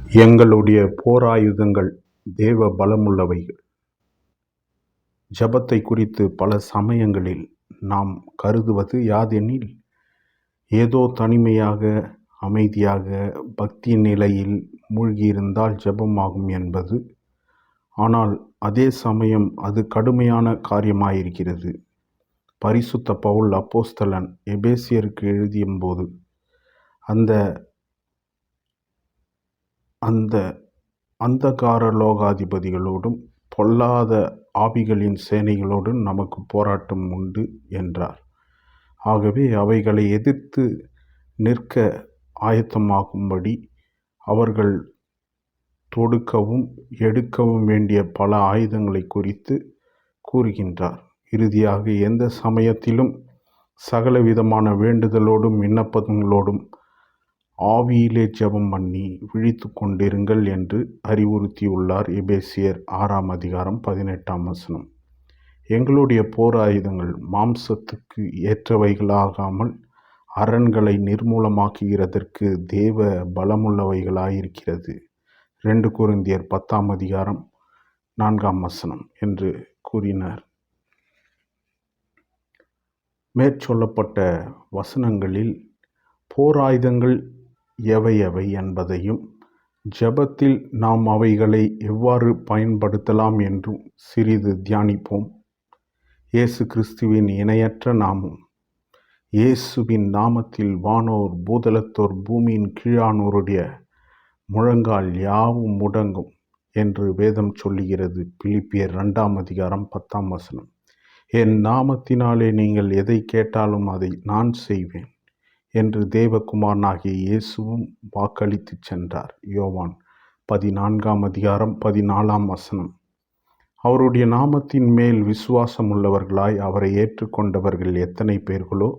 எங்களுடைய போராயுதங்கள் தேவ பலமுள்ளவைகள். ஜெபத்தை குறித்து பல சமயங்களில் நாம் கருதுவது யாதெனில், ஏதோ தனிமையாக அமைதியாக பக்தி நிலையில் மூழ்கியிருந்தால் ஜெபமாகும் என்பது. ஆனால் அதே சமயம் அது கடுமையான காரியமாயிருக்கிறது. பரிசுத்த பவுல் அப்போஸ்தலன் எபேசியருக்கு எழுதியும்போது அந்த அந்தகார லோகாதிபதிகளோடும் பொல்லாத ஆவிகளின் சேனைகளோடும் நமக்கு போராட்டம் உண்டு என்றார். ஆகவே அவைகளை எதிர்த்து நிற்க ஆயத்தமாகும்படி அவர்கள் தொடுக்கவும் எடுக்கவும் வேண்டிய பல ஆயுதங்களை குறித்து கூறுகின்றார். இறுதியாக, எந்த சமயத்திலும் சகலவிதமான வேண்டுதலோடும் விண்ணப்பங்களோடும் ஆவியிலே ஜெபம் பண்ணி விழித்து கொண்டிருங்கள் என்று அறிவுறுத்தியுள்ளார். எபேசியர் 6:18. எங்களுடைய போர் ஆயுதங்கள் மாம்சத்துக்கு ஏற்றவைகளாகாமல் அரண்களை நிர்மூலமாக்குகிறதற்கு தேவ பலமுள்ளவைகளாயிருக்கிறது. 2 கொரிந்தியர் 10:4 என்று கூறினார். மேற்சொல்லப்பட்ட வசனங்களில் போராயுதங்கள் எவை என்பதையும் ஜெபத்தில் நாம் அவைகளை எவ்வாறு பயன்படுத்தலாம் என்றும் சிறிது தியானிப்போம். இயேசு கிறிஸ்துவின் இணையற்ற நாமம். இயேசுவின் நாமத்தில் வானோர் பூதலத்தோர் பூமியின் கீழானோருடைய முழங்கால் யாவும் முடங்கும் என்று வேதம் சொல்லுகிறது. பிலிப்பியர் 2:10. என் நாமத்தினாலே நீங்கள் எதை கேட்டாலும் அதை நான் செய்வேன் என்று தேவகுமாரனாகிய இயேசுவும் வாக்களித்து சென்றார். யோவான் 14:14. அவருடைய நாமத்தின் மேல் விசுவாசம் உள்ளவர்களாய் அவரை ஏற்றுக்கொண்டவர்கள் எத்தனை பேர்களோ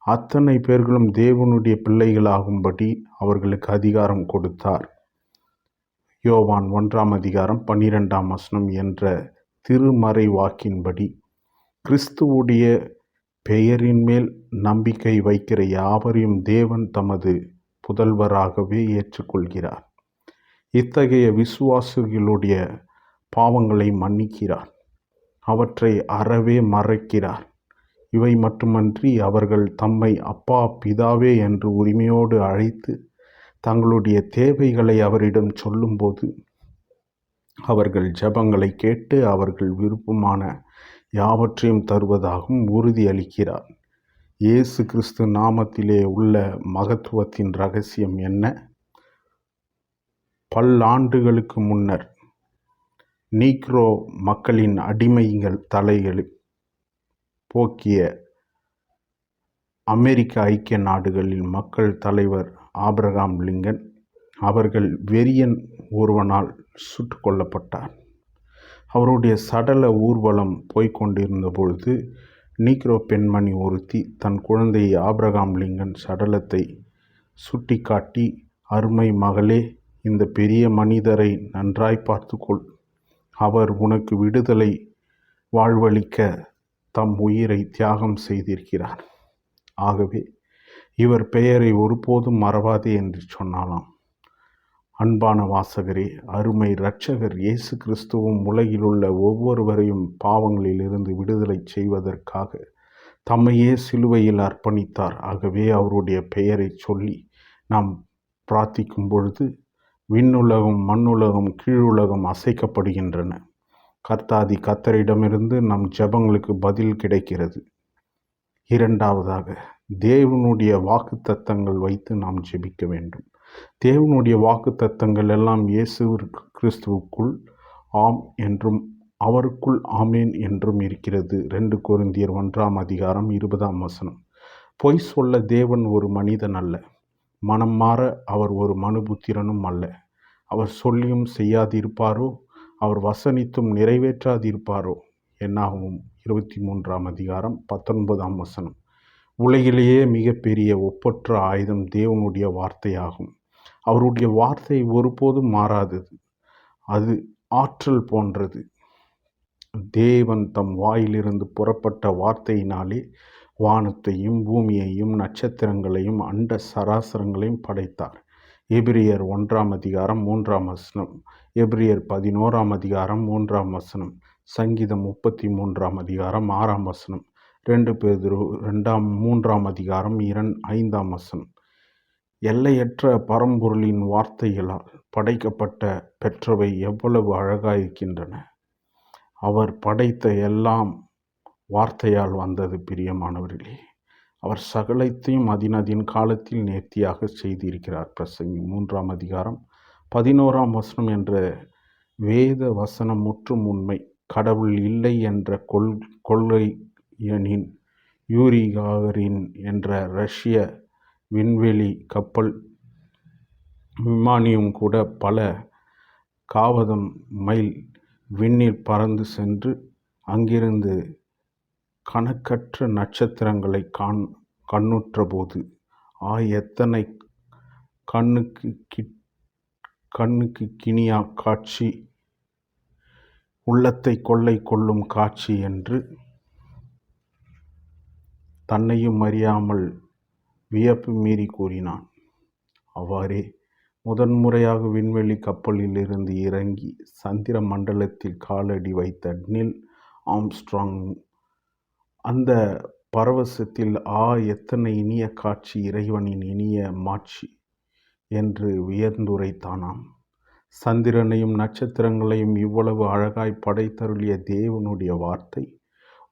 அத்தனை பேர்களும் தேவனுடைய பிள்ளைகளாகும்படி அவர்களுக்கு அதிகாரம் கொடுத்தார். யோவான் 1:12 என்ற திருமறை வாக்கின்படி கிறிஸ்துவுடைய பெயரின் மேல் நம்பிக்கை வைக்கிற யாவரையும் தேவன் தமது புதல்வராகவே ஏற்றுக்கொள்கிறார். இத்தகைய விசுவாசிகளுடைய பாவங்களை மன்னிக்கிறார், அவற்றை அறவே மறைக்கிறார். இவை மட்டுமன்றி அவர்கள் தம்மை அப்பா பிதாவே என்று உரிமையோடு அழைத்து தங்களுடைய தேவைகளை அவரிடம் சொல்லும்போது அவர்கள் ஜெபங்களை கேட்டு அவர்கள் விருப்பமான யாவற்றையும் தருவதாகவும் உறுதியளிக்கிறார். இயேசு கிறிஸ்து நாமத்திலே உள்ள மகத்துவத்தின் இரகசியம் என்ன? பல்லாண்டுகளுக்கு முன்னர் நீக்ரோ மக்களின் அடிமைகள் தலைகளை போக்கிய அமெரிக்க ஐக்கிய நாடுகளில் மக்கள் தலைவர் ஆபிரகாம் லிங்கன் அவர்கள் வெறியன் ஒருவனால் சுட்டு கொல்லப்பட்டார். அவருடைய சடல ஊர்வலம் போய்கொண்டிருந்த பொழுது நீக்ரோ பெண்மணி ஒருத்தி தன் குழந்தையை ஆபிரகாம் லிங்கன் சடலத்தை சுட்டி காட்டி, அருமை மகளே, இந்த பெரிய மனிதரை நன்றாய் பார்த்துக்கொள். அவர் உனக்கு விடுதலை வாழ்வளிக்க தம் உயிரை தியாகம் செய்திருக்கிறார். ஆகவே இவர் பெயரை ஒருபோதும் மறவாதே என்று சொன்னாலாம். அன்பான வாசகரே, அருமை இரட்சகர் இயேசு கிறிஸ்துவும் உலகிலுள்ள ஒவ்வொருவரையும் பாவங்களிலிருந்து விடுதலை செய்வதற்காக தம்மையே சிலுவையில் அர்ப்பணித்தார். ஆகவே அவருடைய பெயரை சொல்லி நாம் பிரார்த்திக்கும் பொழுது விண்ணுலகம் மண்ணுலகம் கீழுலகம் அசைக்கப்படுகின்றன. கர்த்தாதி கர்த்தரிடமிருந்து நம் ஜெபங்களுக்கு பதில் கிடைக்கிறது. இரண்டாவதாக, தேவனுடைய வாக்குத்தத்தங்கள் வைத்து நாம் ஜெபிக்க வேண்டும். தேவனுடைய வாக்குத்தத்தங்கள் எல்லாம் இயேசு கிறிஸ்துவுக்குள் ஆம் என்றும் அவருக்குள் ஆமேன் என்றும் இருக்கிறது. 2 கொரிந்தியர் 1:20. பொய் சொல்ல தேவன் ஒரு மனிதன் அல்ல, மனம் மாற அவர் ஒரு மனுபுத்திரனும் அல்ல. அவர் சொல்லியும் செய்யாதிருப்பாரோ, அவர் வசனித்தும் நிறைவேற்றாதிருப்பாரோ. என்னாகும் 23:19. உலகிலேயே மிகப்பெரிய ஒப்பற்ற ஆயுதம் தேவனுடைய வார்த்தையாகும். அவருடைய வார்த்தை ஒருபோதும் மாறாதது. அது ஆற்றல் போன்றது. தேவன் தம் வாயிலிருந்து புறப்பட்ட வார்த்தையினாலே வானத்தையும் பூமியையும் நட்சத்திரங்களையும் அண்ட சராசரங்களையும் படைத்தார். எபிரியர் 1:3 எபிரியர் 11:3 சங்கீதம் 33:6 2 பேதுரு 3:5 எல்லையற்ற பரம்பொருளின் வார்த்தைகளால் படைக்கப்பட்ட பெற்றவை எவ்வளவு அழகாயிருக்கின்றன. அவர் படைத்த எல்லாம் வார்த்தையால் வந்தது. பிரியமானவர்களே, அவர் சகலத்தையும் அதின் காலத்தில் நேர்த்தியாக செய்திருக்கிறார். பிரசங்கி 3:11 என்ற வேத வசனம் முற்றும் உண்மை. கடவுள் இல்லை என்ற கொள்கையனின் யூரி காகரின் என்ற ரஷ்ய விண்வெளி கப்பல் விமானியும் கூட பல காவதம் மைல் விண்ணில் பறந்து சென்று அங்கிருந்து கணக்கற்ற நட்சத்திரங்களை கண்ணுற்றபோது எத்தனை கண்ணுக்கு கினியா காட்சி, உள்ளத்தை கொள்ளை கொள்ளும் காட்சி என்று தன்னையும் அறியாமல் வியப்பு மீறி கூறினான். அவ்வாறே முதன்முறையாக விண்வெளி கப்பலில் இருந்து இறங்கி சந்திர மண்டலத்தில் காலடி வைத்த நீல் ஆம்ஸ்ட்ராங் அந்த பரவசத்தில் எத்தனை இனிய காட்சி, இறைவனின் இனிய மாட்சி என்று வியந்துரைத்தானாம். சந்திரனையும் நட்சத்திரங்களையும் இவ்வளவு அழகாய் படைத்தருளிய தேவனுடைய வார்த்தை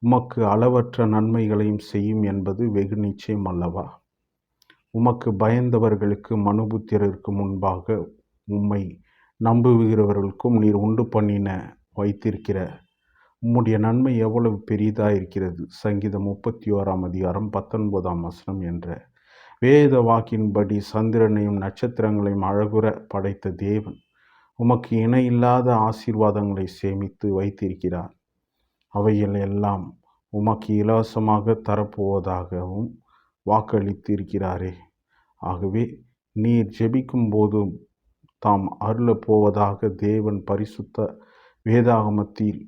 உமக்கு அளவற்ற நன்மைகளையும் செய்யும் என்பது வெகு நிச்சயம் அல்லவா? உமக்கு பயந்தவர்களுக்கு மனுபுத்திரருக்கு முன்பாக உம்மை நம்புகிறவர்களுக்கும் நீர் உண்டு பண்ணின வைத்திருக்கிற உம்முடைய நன்மை எவ்வளவு பெரிதாயிருக்கிறது. சங்கீதம் 31:19 என்ற வேத வாக்கின்படி சந்திரனையும் நட்சத்திரங்களையும் அழகுற படைத்த தேவன் உமக்கு இணையில்லாத ஆசீர்வாதங்களை சேமித்து வைத்திருக்கிறார். அவைகள் எல்லாம் உமக்கு இலவசமாக தரப்போவதாகவும் வாக்களித்திருக்கிறாரே. ஆகவே நீர் ஜெபிக்கும் போதும் தாம் அருளப் போவதாக தேவன் பரிசுத்த வேதாகமத்தில்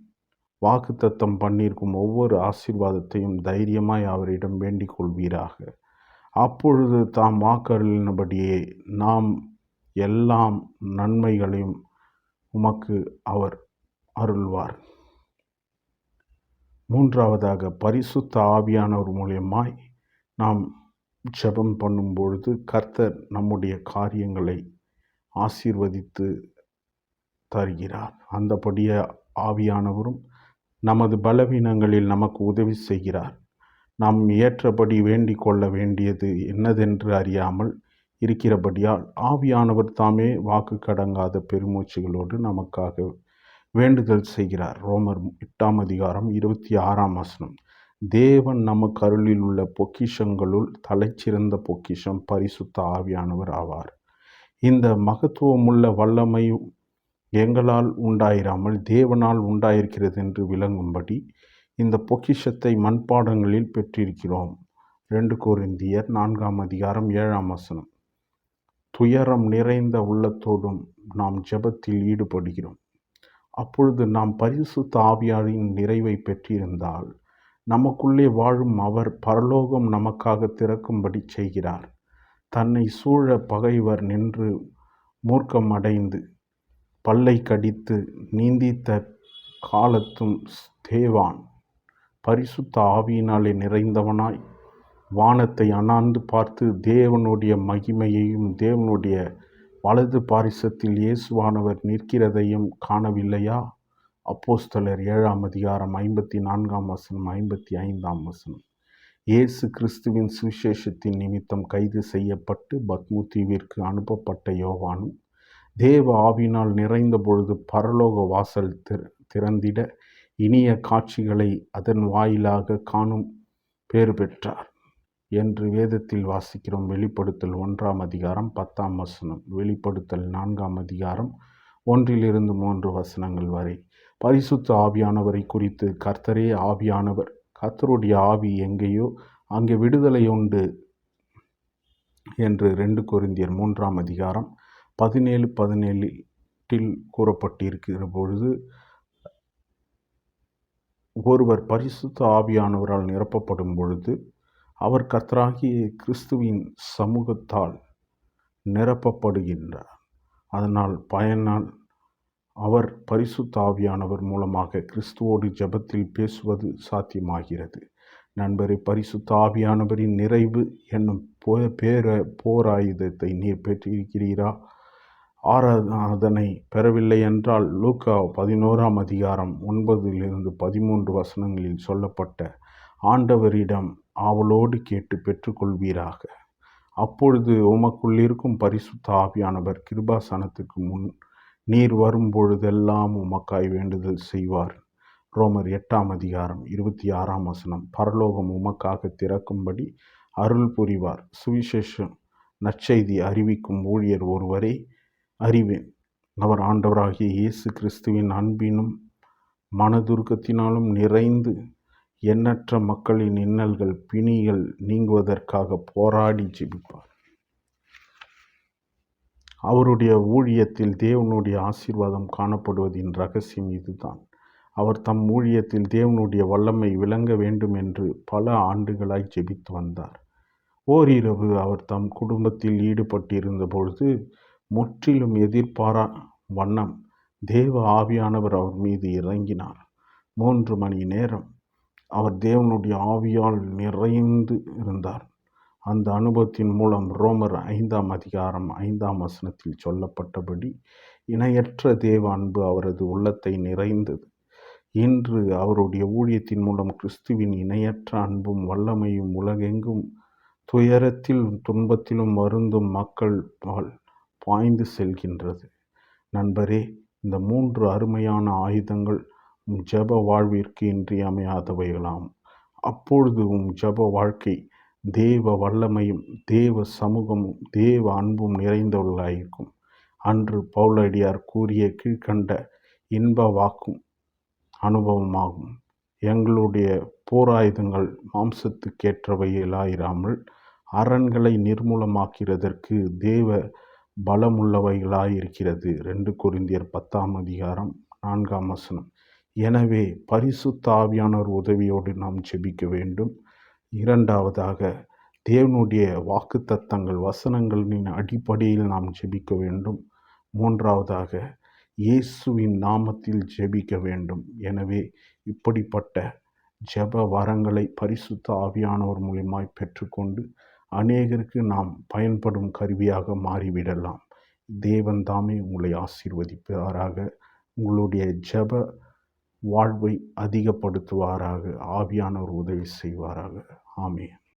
வாக்குத்தத்தம் பண்ணியிருக்கும் ஒவ்வொரு ஆசீர்வாதத்தையும் தைரியமாய் அவரிடம் வேண்டிக் கொள்வீராக. அப்பொழுது தாம் வாக்கருளினபடியே நாம் எல்லாம் நன்மைகளையும் உமக்கு அவர் அருள்வார். மூன்றாவதாக, பரிசுத்த ஆவியானவர் மூலியமாய் நாம் ஜெபம் பண்ணும் பொழுது கர்த்தர் நம்முடைய காரியங்களை ஆசீர்வதித்து தருகிறார். அந்தபடிய ஆவியானவரும் நமது பலவீனங்களில் நமக்கு உதவி செய்கிறார். நாம் ஏற்றபடி வேண்டிக் கொள்ள வேண்டியது என்னதென்று அறியாமல் இருக்கிறபடியால் ஆவியானவர் தாமே வாக்கு கடங்காத பெருமூச்சுகளோடு நமக்காக வேண்டுதல் செய்கிறார். ரோமர் 8:26 தேவன் நமக்கு அருளில் உள்ள பொக்கிஷங்களுள் தலைச்சிறந்த பொக்கிஷம் பரிசுத்த ஆவியானவர் ஆவார். இந்த மகத்துவமுள்ள வல்லமையும் எங்களால் உண்டாயிராமல் தேவனால் உண்டாயிருக்கிறது என்று விளங்கும்படி இந்த பொக்கிஷத்தை மண்பாடங்களில் பெற்றிருக்கிறோம். 2 கொரிந்தியர் 4:7 துயரம் நிறைந்த உள்ளத்தோடும் நாம் ஜெபத்தில் ஈடுபடுகிறோம். அப்பொழுது நாம் பரிசுத்த ஆவியாரின் நிறைவை பெற்றிருந்தால் நமக்குள்ளே வாழும் அவர் பரலோகம் நமக்காக திறக்கும்படி செய்கிறார். தன்னை சூழ பகைவர் நின்று மூர்க்கம் அடைந்து பல்லை கடித்து நீந்தித்த காலத்தும் தேவான் பரிசுத்த ஆவியினாலே நிறைந்தவனாய் வானத்தை அண்ணாந்து பார்த்து தேவனுடைய மகிமையையும் தேவனுடைய வலது பாரிசத்தில் இயேசுவானவர் நிற்கிறதையும் காணவில்லையா? அப்போஸ்தலர் 7:54 இயேசு கிறிஸ்துவின் சுவிசேஷத்தின் நிமித்தம் கைது செய்யப்பட்டு பத்மு தீவிற்கு அனுப்பப்பட்ட யோவானும் தேவ ஆவியினால் நிறைந்த பொழுது பரலோக வாசல் திறந்திட இனிய காட்சிகளை அதன் வாயிலாக காணும் பேறு பெற்றார் என்று வேதத்தில் வாசிக்கிறோம். வெளிப்படுத்தல் 1:10 வெளிப்படுத்தல் 4:1-3 வரை. பரிசுத்த ஆவியானவரை குறித்து கர்த்தரே ஆவியானவர், கர்த்தருடைய ஆவி எங்கேயோ அங்கே விடுதலை உண்டு என்று 2 கொரிந்தியர் 3:17 கூறப்பட்டிருக்கிற பொழுது ஒருவர் பரிசுத்த ஆவியானவரால் நிரப்பப்படும் பொழுது அவர் கர்த்தராகிய கிறிஸ்துவின் சமூகத்தால் நிரப்பப்படுகின்றார். அதனால் பயனால் அவர் பரிசுத்த ஆவியானவர் மூலமாக கிறிஸ்துவோடு ஜெபத்தில் பேசுவது சாத்தியமாகிறது. நண்பரே, பரிசுத்த ஆவியானவரின் நிறைவு என்னும் போராயுதத்தை நீர் பெற்றிருக்கிறீரா? அதனை பெறவில்லை என்றால் லூக்கா 11ஆம் அதிகாரம் 9-13 சொல்லப்பட்ட ஆண்டவரிடம் ஆவலோடு கேட்டு பெற்றுக்கொள்வீராக. அப்பொழுது உமக்குள்ளிருக்கும் பரிசுத்த ஆவியானவர் கிருபாசனத்துக்கு முன் நீர் வரும்பொழுதெல்லாம் உமக்காய் வேண்டுதல் செய்வார். ரோமர் 8ஆம் அதிகாரம் 26 பரலோகம் உமக்காக திறக்கும்படி அருள் புரிவார். சுவிசேஷம் நற்செய்தி அறிவிக்கும் ஊழியர் ஒருவரை அறிவேன். அவர் ஆண்டவராகிய இயேசு கிறிஸ்துவின் அன்பினும் மனதுருக்கத்தினாலும் நிறைந்து எண்ணற்ற மக்களின் இன்னல்கள் பிணிகள் நீங்குவதற்காக போராடி ஜெபிப்பார். அவருடைய ஊழியத்தில் தேவனுடைய ஆசீர்வாதம் காணப்படுவதின் ரகசியம் இதுதான். அவர் தம் ஊழியத்தில் தேவனுடைய வல்லமை விளங்க வேண்டும் என்று பல ஆண்டுகளாய் ஜெபித்து வந்தார். ஓரிரவு அவர் தம் குடும்பத்தில் ஈடுபட்டிருந்த பொழுது முற்றிலும் எதிர்பாரா வண்ணம் தேவ ஆவியானவர் அவர் மீது இறங்கினார். 3 மணி நேரம் அவர் தேவனுடைய ஆவியால் நிறைந்து இருந்தார். அந்த அனுபவத்தின் மூலம் ரோமர் 5ஆம் அதிகாரம் 5ஆம் வசனத்தில் சொல்லப்பட்டபடி இணையற்ற தேவ அன்பு அவரது உள்ளத்தை நிறைந்தது. இன்று அவருடைய ஊழியத்தின் மூலம் கிறிஸ்துவின் இணையற்ற அன்பும் வல்லமையும் உலகெங்கும் துயரத்திலும் துன்பத்திலும் வருந்தும் மக்கள் பாய்ந்து செல்கின்றது. நண்பரே, இந்த 3 அருமையான ஆயுதங்கள் உம் ஜெப வாழ்விற்கு இன்றியமையாதவைகளாம். அப்பொழுது உம் ஜெப வாழ்க்கை தேவ வல்லமையும் தேவ சமூகமும் தேவ அன்பும் நிறைந்தவர்களாயிருக்கும். அன்று பவுலடியார் கூறிய கீழ்கண்ட இன்ப வாக்கும் அனுபவமாகும். எங்களுடைய போராயுதங்கள் மாம்சத்துக்கேற்றவைகளாயிராமல் அரண்களை நிர்மூலமாக்கிறதற்கு தேவ பலமுள்ளவைகளாயிருக்கிறது. 2 கொரிந்தியர் 10ஆம் அதிகாரம் 4ஆம் வசனம். எனவே பரிசுத்த ஆவியானவர் உதவியோடு நாம் ஜெபிக்க வேண்டும். இரண்டாவதாக, தேவனுடைய வாக்குத்தத்தங்கள் வசனங்களின் அடிப்படையில் நாம் ஜெபிக்க வேண்டும். மூன்றாவதாக, இயேசுவின் நாமத்தில் ஜெபிக்க வேண்டும். எனவே இப்படிப்பட்ட ஜெப வரங்களை பரிசுத்த ஆவியானவர் மூலமாய் பெற்றுக்கொண்டு அநேகருக்கு நாம் பயன்படும் கருவியாக மாறிவிடலாம். தேவன் தாமே உங்களை ஆசீர்வதிப்பாராக. உங்களுடைய ஜெப வாழ்வை அதிகப்படுத்துவாராக. ஆவியானவர் உதவி செய்வாராக. ஆமென்.